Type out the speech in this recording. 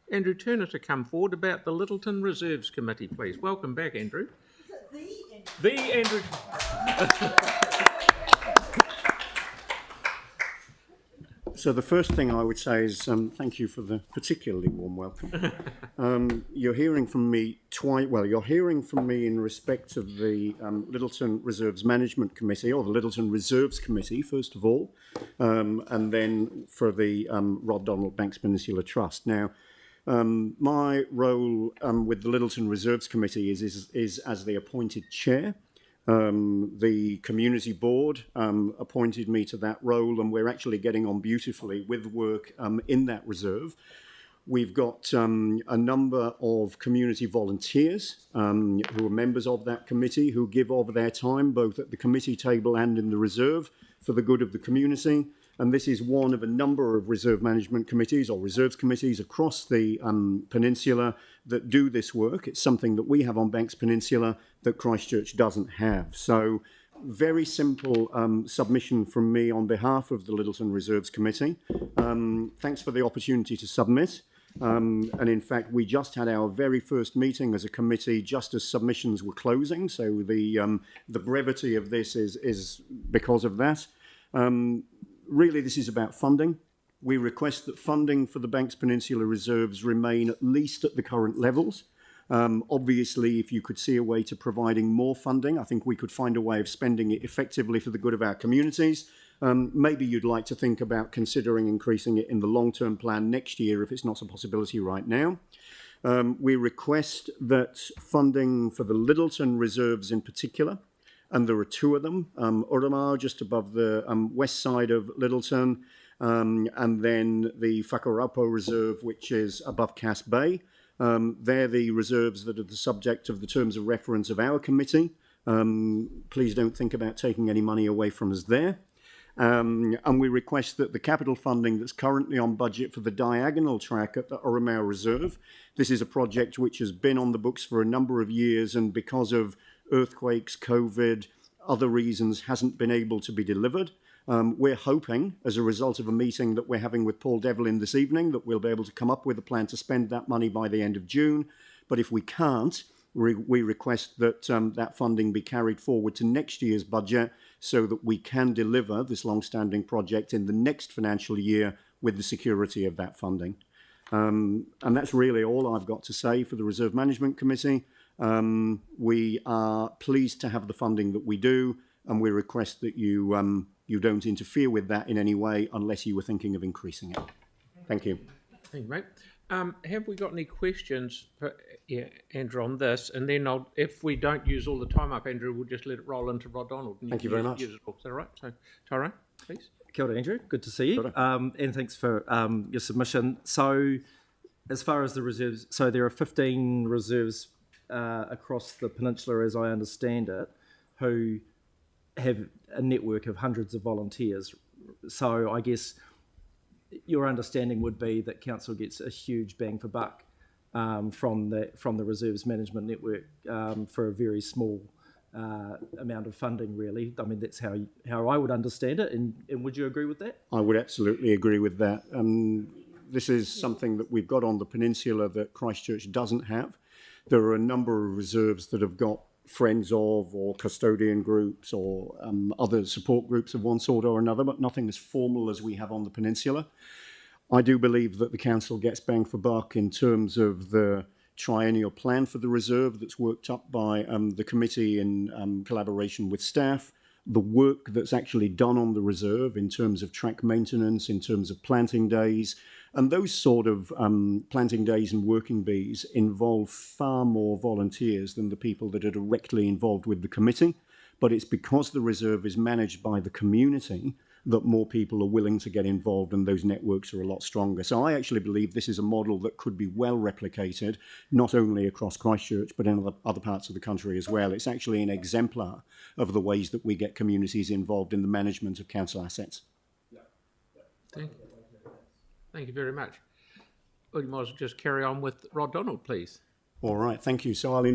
Andrew Turner to come forward about the Littleton Reserves Committee, please. Welcome back, Andrew. The Andrew. So the first thing I would say is thank you for the particularly warm welcome. You're hearing from me you're hearing from me in respect of the Littleton Reserves Management Committee, or the Littleton Reserves Committee, first of all, and then for the Rod Donald Banks Peninsula Trust. Now, my role with the Littleton Reserves Committee is as the appointed chair. The community board appointed me to that role, and we're actually getting on beautifully with work in that reserve. We've got a number of community volunteers who are members of that committee, who give of their time both at the committee table and in the reserve for the good of the community. And this is one of a number of reserve management committees or reserves committees across the peninsula that do this work. It's something that we have on Banks Peninsula that Christchurch doesn't have. So very simple submission from me on behalf of the Littleton Reserves Committee. Thanks for the opportunity to submit. And in fact, we just had our very first meeting as a committee just as submissions were closing. So the brevity of this is because of that. Really, this is about funding. We request that funding for the Banks Peninsula Reserves remain at least at the current levels. Obviously, if you could see a way to providing more funding, I think we could find a way of spending it effectively for the good of our communities. Maybe you'd like to think about considering increasing it in the long-term plan next year if it's not a possibility right now. We request that funding for the Littleton Reserves in particular, and there are two of them, Urama just above the west side of Littleton, and then the Whakaraupo Reserve, which is above Cass Bay. They're the reserves that are the subject of the terms of reference of our committee. Please don't think about taking any money away from us there. And we request that the capital funding that's currently on budget for the diagonal track at the Urama Reserve, this is a project which has been on the books for a number of years, and because of earthquakes, COVID, other reasons, hasn't been able to be delivered. We're hoping, as a result of a meeting that we're having with Paul Devlin this evening, that we'll be able to come up with a plan to spend that money by the end of June. But if we can't, we request that that funding be carried forward to next year's budget so that we can deliver this long-standing project in the next financial year with the security of that funding. And that's really all I've got to say for the Reserve Management Committee. We are pleased to have the funding that we do, and we request that you don't interfere with that in any way unless you were thinking of increasing it. Thank you. Thank you, mate. Have we got any questions for Andrew on this? And then if we don't use all the time up, Andrew, we'll just let it roll into Rod Donald. Thank you very much. Is that all right? So, Tyrone, please. Kia ora, Andrew. Good to see you. And thanks for your submission. So as far as the reserves, so there are 15 reserves across the peninsula, as I understand it, who have a network of hundreds of volunteers. So I guess your understanding would be that council gets a huge bang for buck from the reserves management network for a very small amount of funding, really. I mean, that's how I would understand it. And would you agree with that? I would absolutely agree with that. This is something that we've got on the peninsula that Christchurch doesn't have. There are a number of reserves that have got friends of or custodian groups or other support groups of one sort or another, but nothing as formal as we have on the peninsula. I do believe that the council gets bang for buck in terms of the triennial plan for the reserve that's worked up by the committee in collaboration with staff, the work that's actually done on the reserve in terms of track maintenance, in terms of planting days, and those sort of planting days and working bees involve far more volunteers than the people that are directly involved with the committee. But it's because the reserve is managed by the community that more people are willing to get involved, and those networks are a lot stronger. So I actually believe this is a model that could be well replicated, not only across Christchurch, but in other parts of the country as well. It's actually an exemplar of the ways that we get communities involved in the management of council assets. Thank you very much. Well, you might as well just carry on with Rod Donald, please. All right, thank you. So I'll